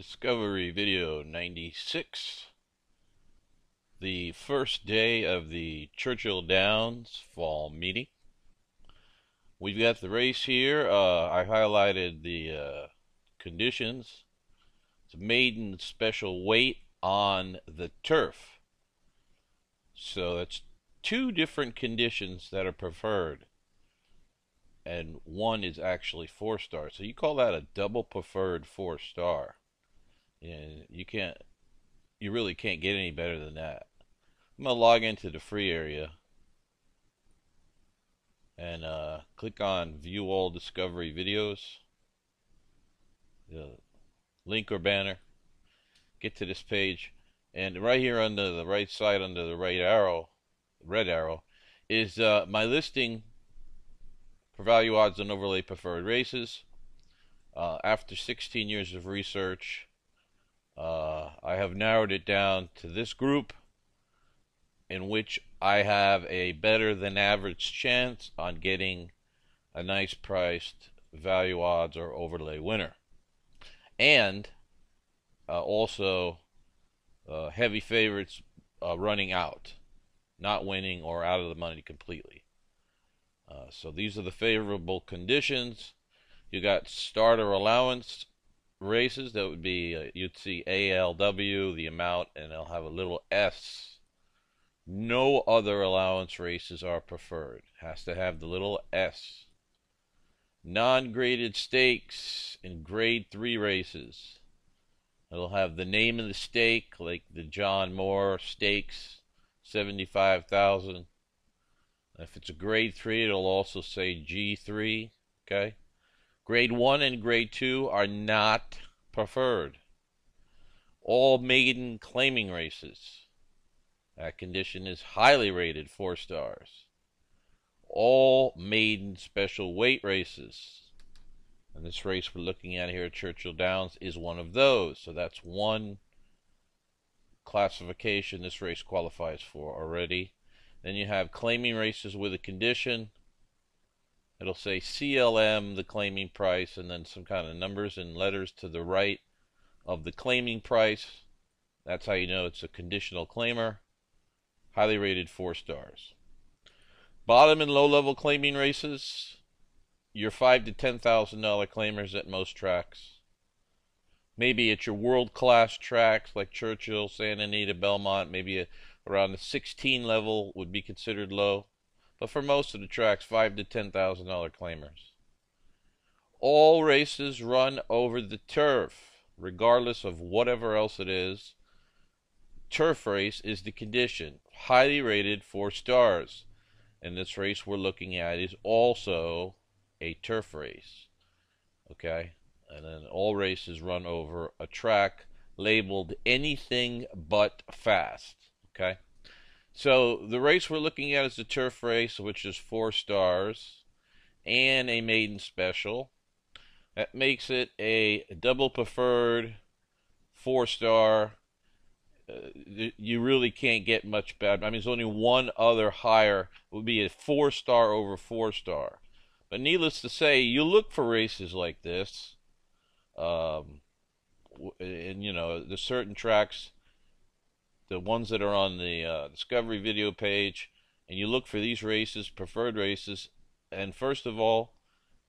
Discovery video 96. The first day of the Churchill Downs fall meeting. We've got the race here. I highlighted the conditions. It's maiden special weight on the turf. So that's two different conditions that are preferred. And one is actually 4-star. So you call that a double preferred 4-star. And you really can't get any better than that. I'm going to log into the free area and click on view all discovery videos, the link or banner, get to this page, and right here under the right side under the red arrow is my listing for value odds and overlay preferred races. After 16 years of research, I have narrowed it down to this group, in which I have a better than average chance on getting a nice priced value odds or overlay winner. And also heavy favorites running out, not winning or out of the money completely. So these are the favorable conditions. You got starter allowance races. That would be, you'd see ALW, the amount, and they'll have a little S. No other allowance races are preferred. Has to have the little S. Non-graded stakes and grade 3 races. It'll have the name of the stake, like the John Moore Stakes, 75,000. If it's a grade 3, it'll also say G3. Okay. Grade 1 and grade 2 are not preferred. All maiden claiming races. That condition is highly rated 4 stars. All maiden special weight races. And this race we're looking at here at Churchill Downs is one of those. So that's one classification this race qualifies for already. Then you have claiming races with a condition. It'll say CLM, the claiming price, and then some kind of numbers and letters to the right of the claiming price. That's how you know it's a conditional claimer. Highly rated 4 stars. Bottom and low level claiming races, your $5,000 to $10,000 claimers at most tracks. Maybe at your world class tracks like Churchill, Santa Anita, Belmont, maybe around the 16 level would be considered low. But for most of the tracks, $5,000 to $10,000 claimers. All races run over the turf, regardless of whatever else it is. Turf race is the condition. Highly rated 4 stars. And this race we're looking at is also a turf race. Okay? And then all races run over a track labeled anything but fast. Okay? So the race we're looking at is the turf race, which is 4 stars and a maiden special. That makes it a double preferred 4-star. You really can't get much better. I mean, there's only one other higher. It would be a 4-star over 4-star. But needless to say, you look for races like this. And, you know, there's certain tracks, the ones that are on the Discovery video page, and you look for these races, preferred races. And first of all,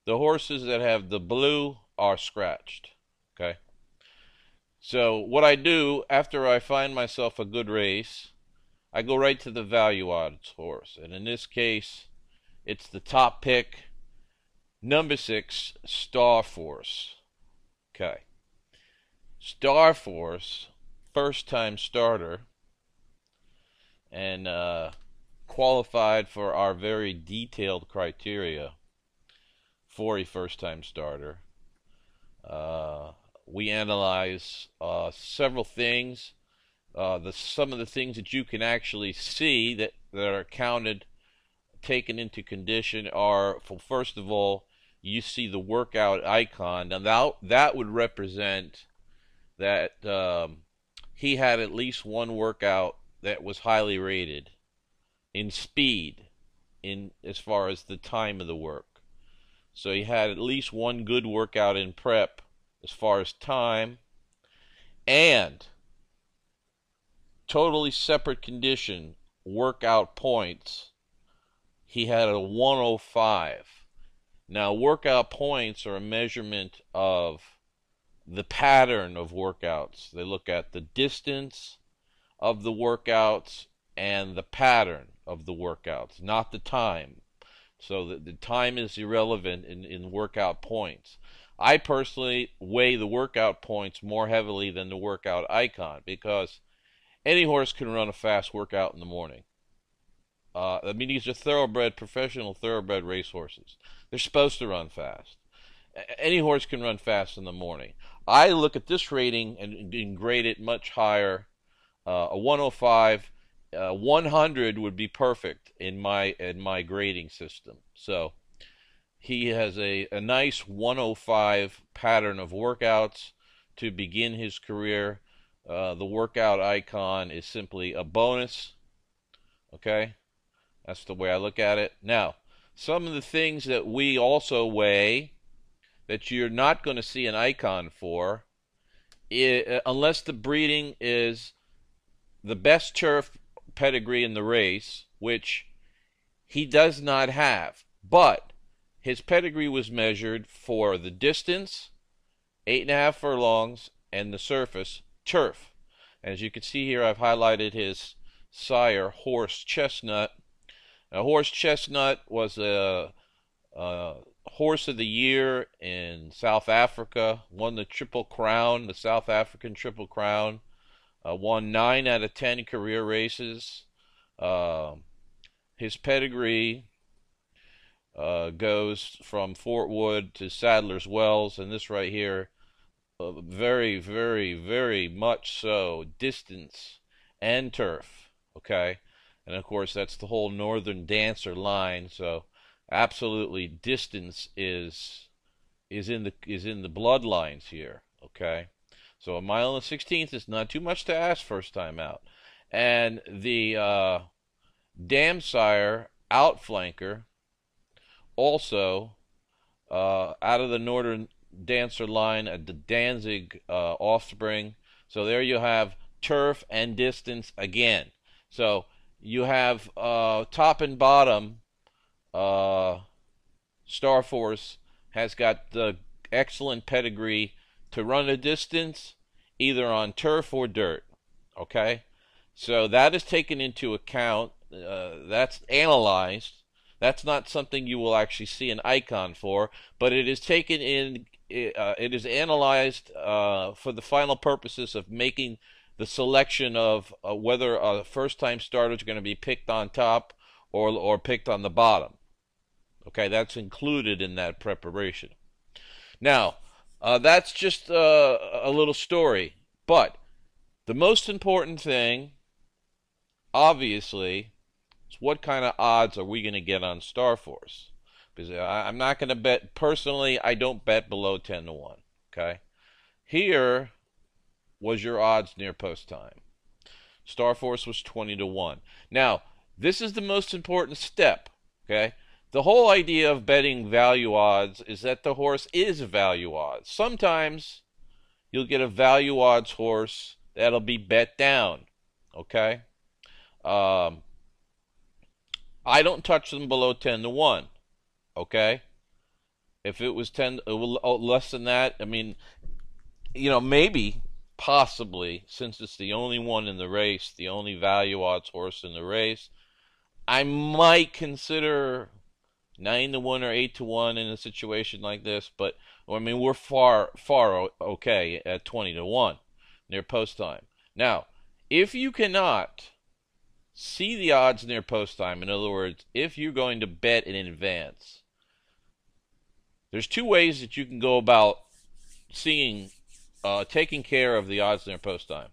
the horses that have the blue are scratched. Okay? So what I do after I find myself a good race, I go right to the value odds horse. And in this case, it's the top pick, number 6, Star Force. Okay. Star Force, first time starter, and qualified for our very detailed criteria for a first time starter. We analyze several things. Some of the things that you can actually see that are counted, taken into condition are, first of all, you see the workout icon. Now that would represent that he had at least one workout that was highly rated in speed, in as far as the time of the work. So he had at least one good workout in prep as far as time, and totally separate condition workout points, he had a 105. Now, workout points are a measurement of the pattern of workouts. They look at the distance of the workouts and the pattern of the workouts, not the time. So the time is irrelevant in workout points. I personally weigh the workout points more heavily than the workout icon, because any horse can run a fast workout in the morning. I mean, these are thoroughbred, professional thoroughbred racehorses. They're supposed to run fast. Any horse can run fast in the morning. I look at this rating and grade it much higher. A 105, 100 would be perfect in my grading system. So he has a nice 105 pattern of workouts to begin his career. The workout icon is simply a bonus. Okay, that's the way I look at it. Now, some of the things that we also weigh that you're not going to see an icon for, unless the breeding is the best turf pedigree in the race, which he does not have. But his pedigree was measured for the distance, 8.5 furlongs, and the surface, turf. As you can see here, I've highlighted his sire, Horse Chestnut. Now, Horse Chestnut was a Horse of the Year in South Africa, won the Triple Crown, the South African Triple Crown, won 9 out of 10 career races. His pedigree goes from Fort Wood to Sadler's Wells, and this right here, very, very, very much so, distance and turf, okay? And of course, that's the whole Northern Dancer line, so absolutely distance is in the bloodlines here, okay? So a mile and 1/16 is not too much to ask first time out. And the Dam Sire outflanker, also out of the Northern Dancer line, the Danzig offspring. So there you have turf and distance again. So you have top and bottom. Star Force has got the excellent pedigree to run a distance either on turf or dirt. Okay, so that is taken into account. That's analyzed. That's not something you will actually see an icon for, but it is taken in. It is analyzed for the final purposes of making the selection of whether a first-time starter is going to be picked on top or picked on the bottom. Okay, that's included in that preparation. Now, that's just a little story, but the most important thing, obviously, is what kind of odds are we going to get on Star Force? Because I'm not going to bet, personally, I don't bet below 10 to 1, okay? Here was your odds near post time. Star Force was 20 to 1. Now, this is the most important step, okay? The whole idea of betting value odds is that the horse is value odds. Sometimes you'll get a value odds horse that'll be bet down, okay? I don't touch them below 10 to 1, okay? If it was 10, less than that, I mean, you know, maybe, possibly, since it's the only one in the race, the only value odds horse in the race, I might consider 9 to 1 or 8 to 1 in a situation like this, but I mean, we're far okay at 20 to 1 near post time. Now, if you cannot see the odds near post time, in other words, if you're going to bet in advance, there's two ways that you can go about seeing, taking care of the odds near post time.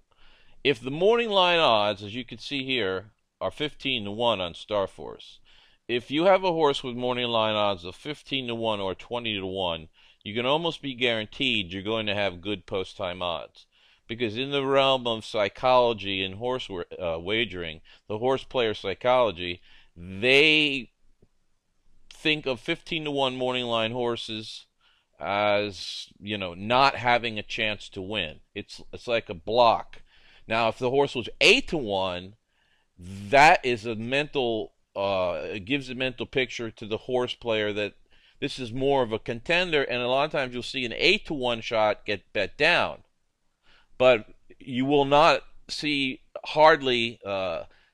If the morning line odds, as you can see here, are 15 to 1 on Star Force, if you have a horse with morning line odds of 15 to 1 or 20 to 1, you can almost be guaranteed you're going to have good post-time odds. Because in the realm of psychology and horse wagering, the horse player psychology, they think of 15 to 1 morning line horses as, not having a chance to win. It's like a block. Now, if the horse was 8-1, that is a mental it gives a mental picture to the horse player that this is more of a contender, and a lot of times you'll see an 8-1 shot get bet down, but you will not see hardly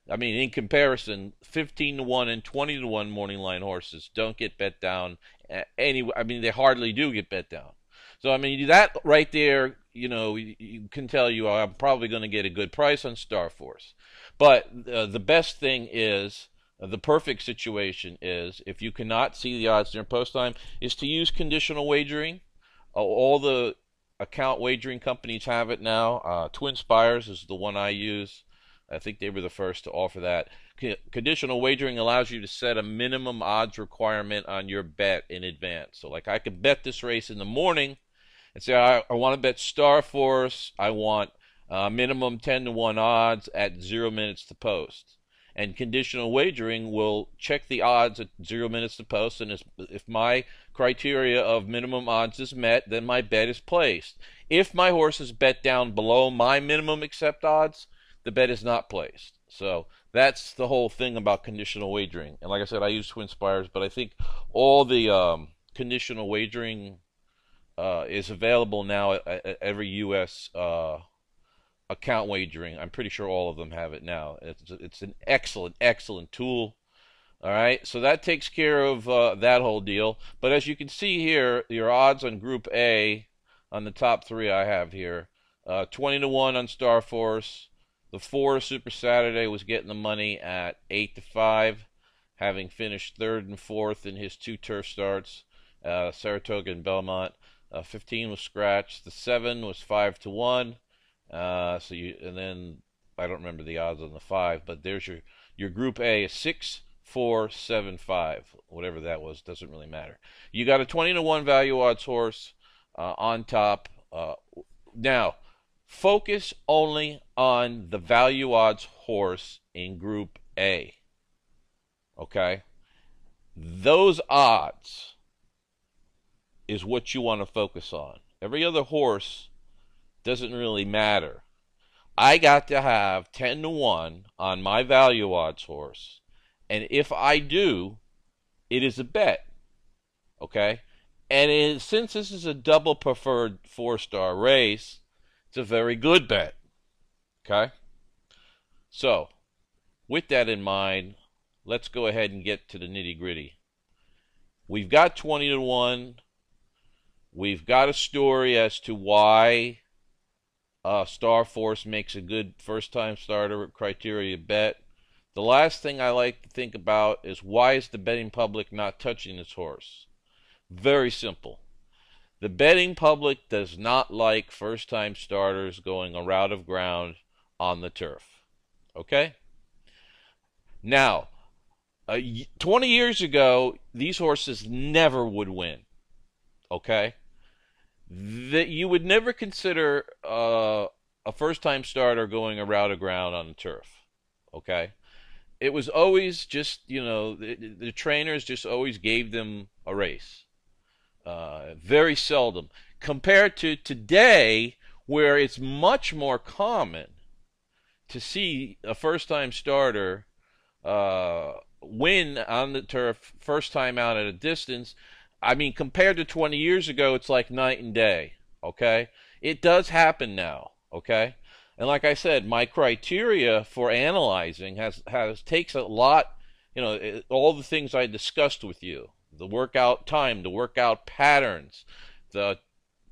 in comparison, 15-1 and 20-1 morning line horses don't get bet down they hardly do get bet down. So that right there, you can tell I'm probably going to get a good price on Star Force. But the best thing is, the perfect situation is, if you cannot see the odds during post time, is to use conditional wagering. All the account wagering companies have it now. Twin Spires is the one I use. I think they were the first to offer that. Conditional wagering allows you to set a minimum odds requirement on your bet in advance. So like I could bet this race in the morning and say I want to bet Star Force. I want minimum 10-1 odds at 0 minutes to post. And conditional wagering will check the odds at 0 minutes to post, and if my criteria of minimum odds is met, then my bet is placed. If my horse is bet down below my minimum accept odds, the bet is not placed. So that's the whole thing about conditional wagering. And like I said, I use Twin Spires, but I think all the conditional wagering is available now at every U.S. Account wagering. I'm pretty sure all of them have it now. It's an excellent tool. All right, so that takes care of that whole deal. But as you can see here, your odds on Group A on the top three I have here, 20-1 on Star Force. The 4 Super Saturday was getting the money at 8-5, having finished 3rd and 4th in his 2 turf starts, Saratoga and Belmont. 15 was scratched. The 7 was 5-1. And then I don't remember the odds on the 5, but there's your Group A is 6, 4, 7, 5, whatever that was. Doesn't really matter. You got a 20-1 value odds horse on top. Now, focus only on the value odds horse in Group A. Okay, those odds is what you want to focus on. Every other horse doesn't really matter. I got to have 10-1 on my value odds horse, and if I do, it is a bet. Okay, and since this is a double preferred 4-star race, it's a very good bet. Okay, so with that in mind, let's go ahead and get to the nitty-gritty. We've got 20-1. We've got a story as to why Star Force makes a good first-time starter criteria bet. The last thing I like to think about is, why is the betting public not touching this horse? Very simple. The betting public does not like first-time starters going a route of ground on the turf. Okay? Now, 20 years ago, these horses never would win. Okay? That you would never consider a first-time starter going a route of ground on the turf. Okay? It was always just, the trainers just always gave them a race. Very seldom. Compared to today, where it's much more common to see a first-time starter win on the turf first time out at a distance. Compared to 20 years ago, it's like night and day, okay? It does happen now, okay? And like I said, my criteria for analyzing takes a lot, all the things I discussed with you. The workout time, the workout patterns, the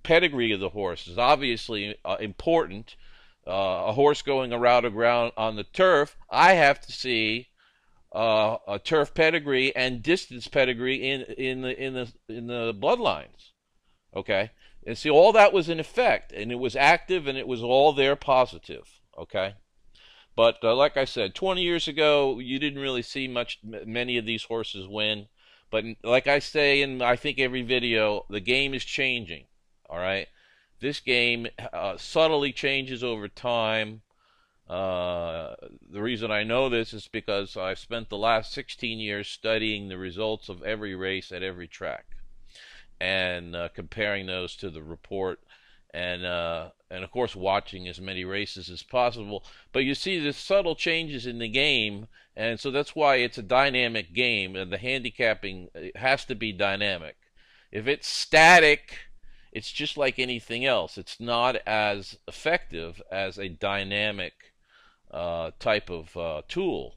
pedigree of the horse is obviously important. A horse going a route of ground on the turf, I have to see a turf pedigree and distance pedigree in the bloodlines. Okay, and see, all that was in effect, and it was active, and it was all there positive. Okay, but like I said, 20 years ago, you didn't really see many of these horses win. But like I say in, I think, every video, the game is changing. All right, this game subtly changes over time. The reason I know this is because I've spent the last 16 years studying the results of every race at every track. and comparing those to the report, and of course watching as many races as possible. But you see the subtle changes in the game, and so that's why it's a dynamic game, and the handicapping has to be dynamic. If it's static, it's just like anything else. It's not as effective as a dynamic type of tool.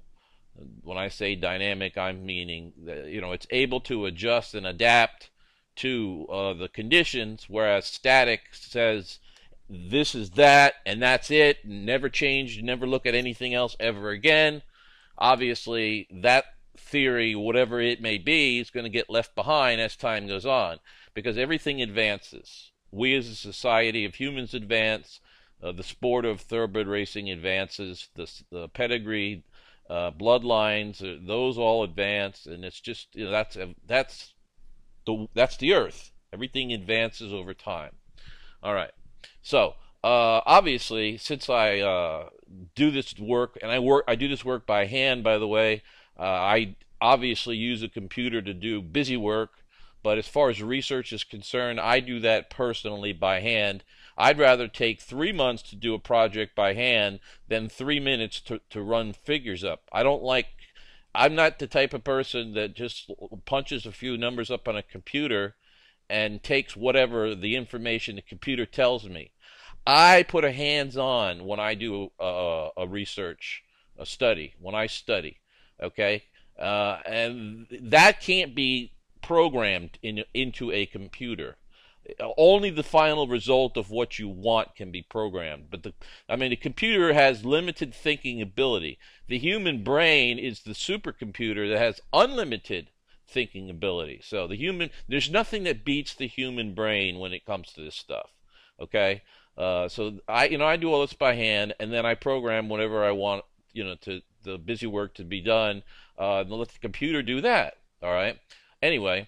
When I say dynamic, I'm meaning that, it's able to adjust and adapt to the conditions, whereas static says this is that and that's it, never change, never look at anything else ever again. Obviously, that theory, whatever it may be, is going to get left behind as time goes on, because everything advances. We as a society of humans advance. The sport of thoroughbred racing advances. The pedigree, bloodlines, those all advance, and it's just, that's the earth. Everything advances over time. All right. So obviously, since I do this work, and I do this work by hand, by the way, I obviously use a computer to do busy work. But as far as research is concerned, I do that personally by hand. I'd rather take 3 months to do a project by hand than 3 minutes to run figures up. I'm not the type of person that just punches a few numbers up on a computer and takes whatever the information the computer tells me. I put a hands-on when I do a research, a study, when I study, okay? And that can't be programmed into a computer. Only the final result of what you want can be programmed. But the computer has limited thinking ability. The human brain is the supercomputer that has unlimited thinking ability. So there's nothing that beats the human brain when it comes to this stuff. Okay, so I do all this by hand, and then I program whatever I want, to the busy work to be done, and let the computer do that. All right. Anyway,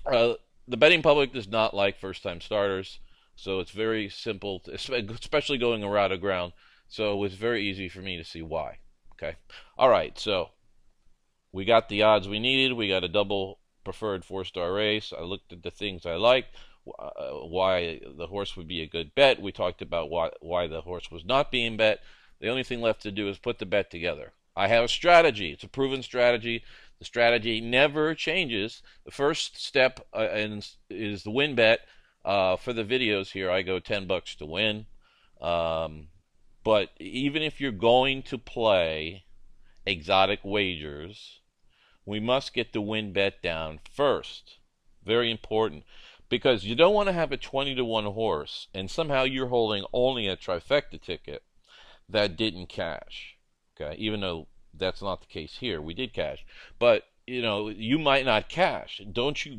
the betting public does not like first-time starters, so it's very simple, especially going around a ground. So it's very easy for me to see why. Okay. All right. So we got the odds we needed. We got a double preferred 4-star race. I looked at the things I liked, why the horse would be a good bet. We talked about why the horse was not being bet. The only thing left to do is put the bet together. I have a strategy. It's a proven strategy. The strategy never changes. The first step is the win bet. For the videos here, I go $10 to win. But even if you're going to play exotic wagers, we must get the win bet down first. Very important. Because you don't want to have a 20-to-1 horse, and somehow you're holding only a trifecta ticket that didn't cash. Okay, even though that's not the case here. We did cash. But, you might not cash.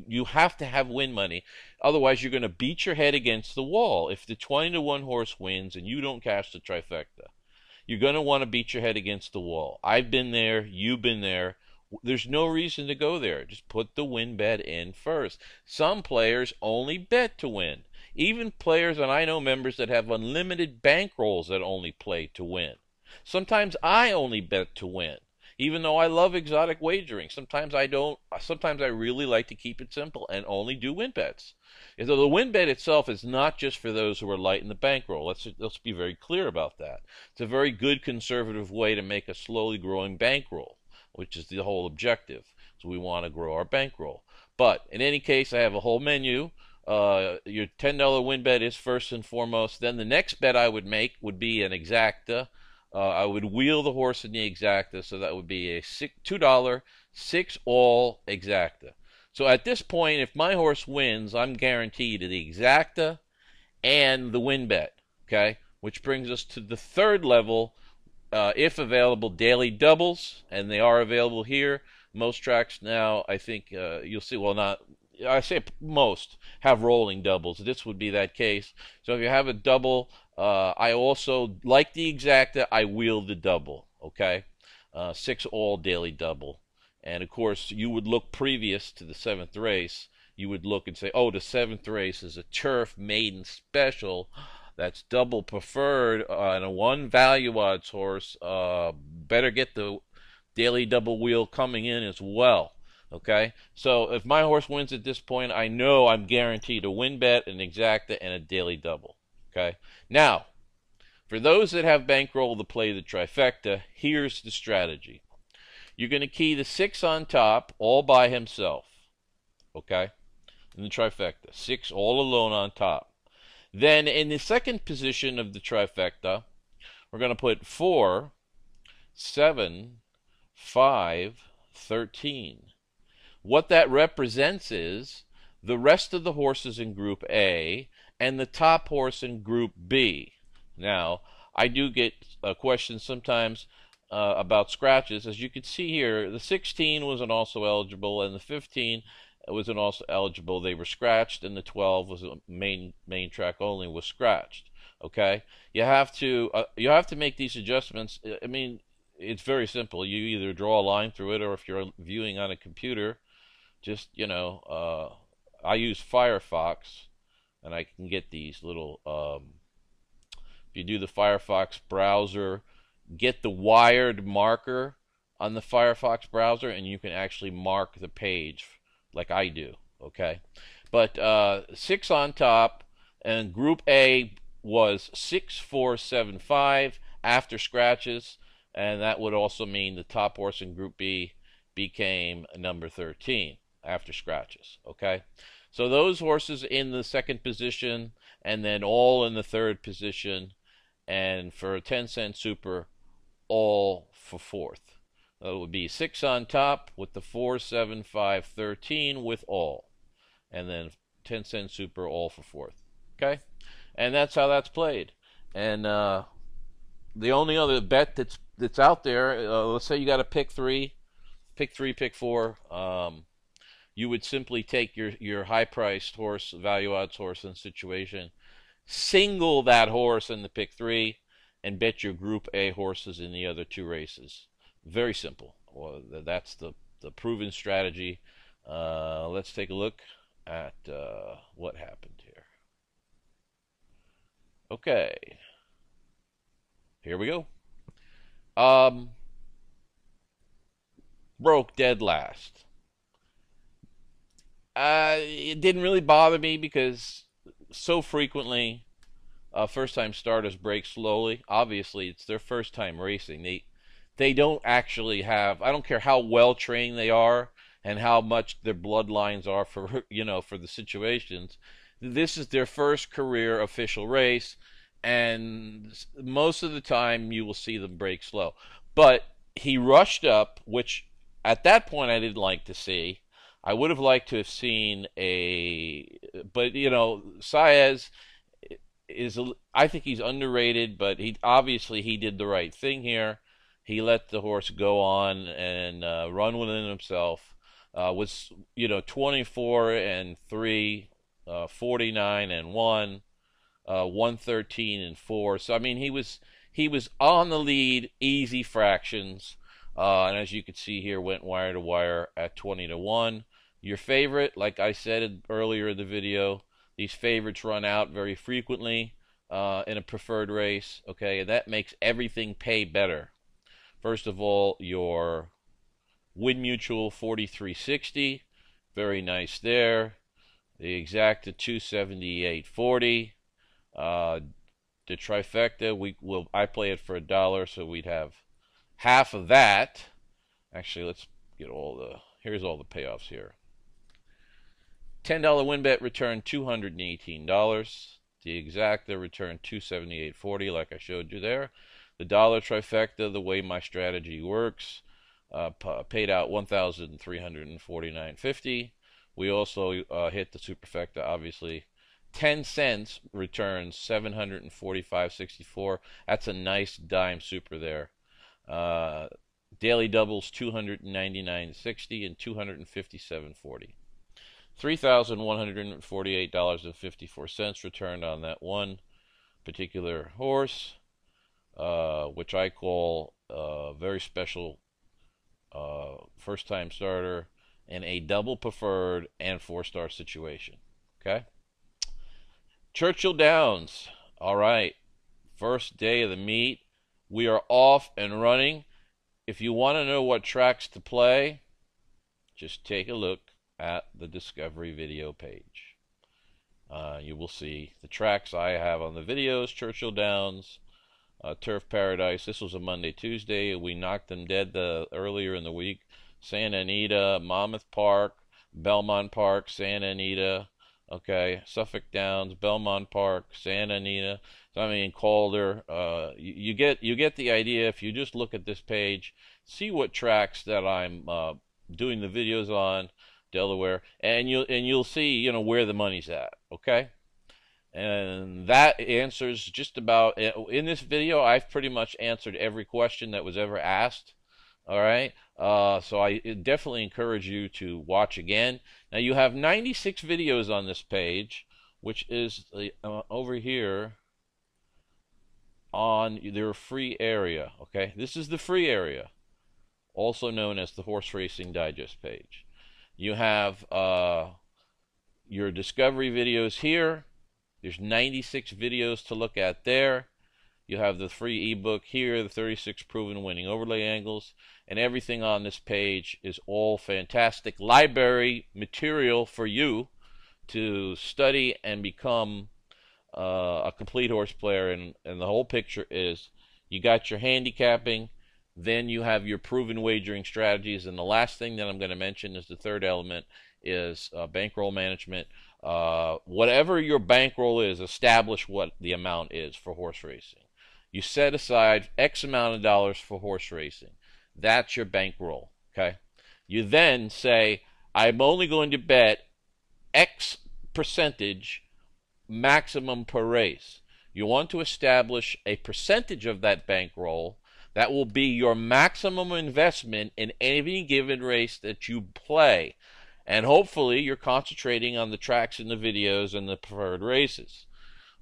You have to have win money. Otherwise, you're going to beat your head against the wall. If the 20-to-1 horse wins and you don't cash the trifecta, you're going to want to beat your head against the wall. I've been there. You've been there. There's no reason to go there. Just put the win bet in first. Some players only bet to win. Even players, and I know members that have unlimited bankrolls that only play to win. Sometimes I only bet to win, even though I love exotic wagering. Sometimes I don't. Sometimes I really like to keep it simple and only do win bets. And so the win bet itself is not just for those who are light in the bankroll. Let's be very clear about that. It's a very good conservative way to make a slowly growing bankroll, which is the whole objective. So we want to grow our bankroll. But in any case, I have a whole menu. Your $10 win bet is first and foremost. Then the next bet I would make would be an exacta. I would wheel the horse in the exacta, so that would be a $2 6-all exacta. So at this point, if my horse wins, I'm guaranteed the exacta and the win bet. Okay, which brings us to the third level. If available, daily doubles, and they are available here. Most tracks now, I think you'll see. Well, not. I say most have rolling doubles. This would be that case. So if you have a double, I also, like the exacta, I wheel the double, okay? 6-all daily double. And, of course, you would look previous to the 7th race. You would look and say, oh, the 7th race is a turf maiden special. That's double preferred and a 1 value odds horse. Better get the daily double wheel coming in as well. Okay, so if my horse wins at this point, I know I'm guaranteed a win bet, an exacta, and a daily double. Okay, now for those that have bankroll to play the trifecta, here's the strategy. You're going to key the 6 on top all by himself. Okay, in the trifecta, 6 all alone on top. Then in the second position of the trifecta, we're going to put 4, 7, 5, 13. What that represents is the rest of the horses in Group A and the top horse in Group B. Now, I do get questions sometimes about scratches. As you can see here, the 16 wasn't also eligible, and the 15 wasn't also eligible. They were scratched, and the 12 was a main track only, was scratched. Okay, you have to make these adjustments. I mean, it's very simple. You either draw a line through it, or if you're viewing on a computer, just, I use Firefox, and I can get these little, if you do the Firefox browser, get the wired marker on the Firefox browser, and you can actually mark the page like I do, okay? But 6 on top, and Group A was 6, 4, 7, 5 after scratches, and that would also mean the top horse in Group B became number 13 after scratches. Okay, so those horses in the second position, and then all in the third position, and for a 10-cent super, all for fourth. It would be 6 on top with the 4, 7, 5, 13 with all, and then 10-cent super, all for fourth. Okay, and that's how that's played. And the only other bet that's out there, let's say you got to pick 3, pick 4. You would simply take your high-priced horse, value odds horse in situation, single that horse in the pick 3, and bet your Group A horses in the other 2 races. Very simple. Well, that's the proven strategy. Let's take a look at what happened here. Okay, here we go. Broke dead last. It didn't really bother me because so frequently first-time starters break slowly. Obviously, it's their first time racing. They don't actually have, I don't care how well trained they are and how much their bloodlines are for for the situations. This is their first career official race, and most of the time you will see them break slow. But he rushed up, which at that point I didn't like to see. I would have liked to have seen but Saez is, I think he's underrated, but he did the right thing here. He let the horse go on and run within himself. Was 24 and 3, 49 and 1, 113 and 4. So I mean he was on the lead, easy fractions. And as you can see here, went wire to wire at 20 to 1. Your favorite, like I said earlier in the video, these favorites run out very frequently in a preferred race, okay, and that makes everything pay better. First of all, your Win Mutual 4360, very nice there. The exacta 278.40. The trifecta, I play it for $1, so we'd have half of that. Actually, let's get here's all the payoffs here. $10 win bet returned $218. The exacta returned $278.40, like I showed you there. The dollar trifecta, the way my strategy works, paid out $1,349.50. We also hit the superfecta, obviously. 10 cents returns $745.64. That's a nice dime super there. Daily doubles $299.60 and $257.40. $3,148.54 returned on that one particular horse, which I call a very special first-time starter in a double preferred and 4-star situation. Okay? Churchill Downs. All right. First day of the meet. We are off and running. If you want to know what tracks to play, just take a look at the discovery video page. You will see the tracks I have on the videos: Churchill Downs, Turf Paradise. This was a Monday, Tuesday. We knocked them dead earlier in the week. Santa Anita, Monmouth Park, Belmont Park, Santa Anita. Okay, Suffolk Downs, Belmont Park, Santa Anita. I mean Calder. You get the idea if you just look at this page. See what tracks that I'm doing the videos on. Delaware, and you'll see where the money's at. Okay. And that answers just about, in this video, I've pretty much answered every question that was ever asked. All right. So I definitely encourage you to watch again. Now you have 96 videos on this page, which is over here on their free area. Okay. This is the free area, also known as the Horse Racing Digest page. You have your discovery videos here. There's 96 videos to look at there. You have the free ebook here, the 36 proven winning overlay angles, and everything on this page is all fantastic library material for you to study and become a complete horse player. And the whole picture is you got your handicapping, then you have your proven wagering strategies, and the last thing that I'm going to mention is the third element is bankroll management. Whatever your bankroll is, establish what the amount is for horse racing. You set aside X amount of dollars for horse racing. That's your bankroll. Okay. You then say, I'm only going to bet X percentage maximum per race. You want to establish a percentage of that bankroll that will be your maximum investment in any given race that you play. And hopefully you're concentrating on the tracks in the videos and the preferred races.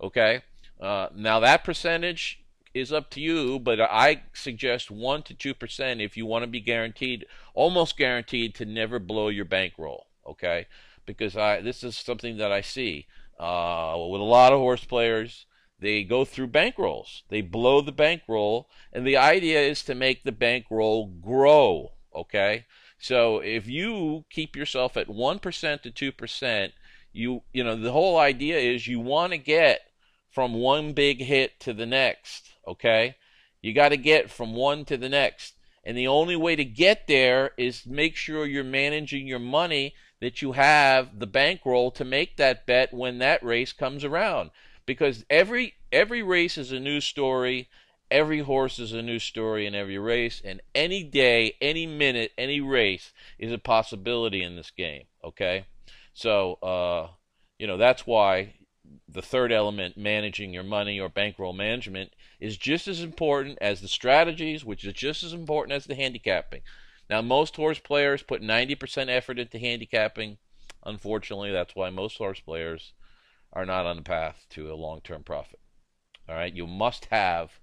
Okay? Now that percentage is up to you, but I suggest 1 to 2% if you want to be guaranteed, almost guaranteed, to never blow your bankroll. Okay? Because this is something that I see with a lot of horse players. They go through bankrolls. They blow the bankroll, and the idea is to make the bankroll grow. Okay? So if you keep yourself at 1% to 2%, the whole idea is you want to get from one big hit to the next. Okay? You got to get from one to the next. And the only way to get there is make sure you're managing your money, that you have the bankroll to make that bet when that race comes around. Because every race is a new story, every horse is a new story in every race, and any day, any minute, any race is a possibility in this game. Okay, so that's why the third element, managing your money or bankroll management, is just as important as the strategies, which is just as important as the handicapping. Now, most horse players put 90% effort into handicapping. Unfortunately, that's why most horse players are not on the path to a long-term profit. All right, you must have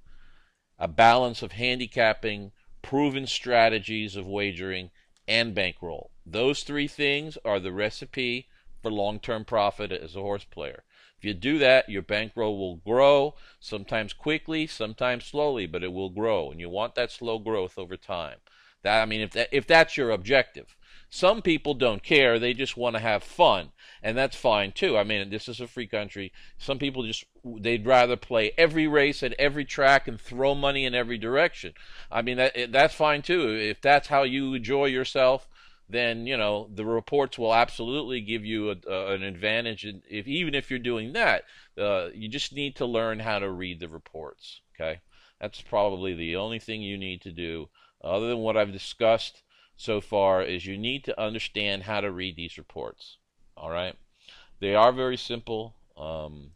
a balance of handicapping, proven strategies of wagering, and bankroll. Those three things are the recipe for long-term profit as a horse player. If you do that, your bankroll will grow, sometimes quickly, sometimes slowly, but it will grow, and you want that slow growth over time. If that's your objective. Some people don't care. They just want to have fun, and that's fine too. This is a free country. Some people they'd rather play every race at every track and throw money in every direction. That's fine too. If that's how you enjoy yourself, then the reports will absolutely give you an advantage. Even if you're doing that, you just need to learn how to read the reports. Okay, that's probably the only thing you need to do, other than what I've discussed so far, is you need to understand how to read these reports. All right, they are very simple, and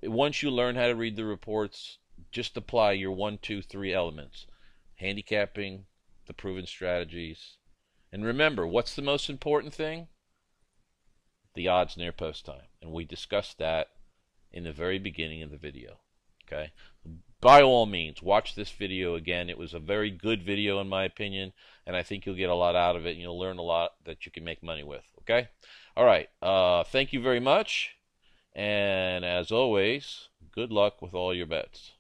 once you learn how to read the reports, just apply your 1, 2, 3 elements: handicapping, the proven strategies, and remember, what's the most important thing? The odds near post time, and we discussed that in the very beginning of the video. Okay, by all means, watch this video again. It was a very good video in my opinion, and I think you'll get a lot out of it, and you'll learn a lot that you can make money with. Okay, all right, thank you very much, and as always, good luck with all your bets.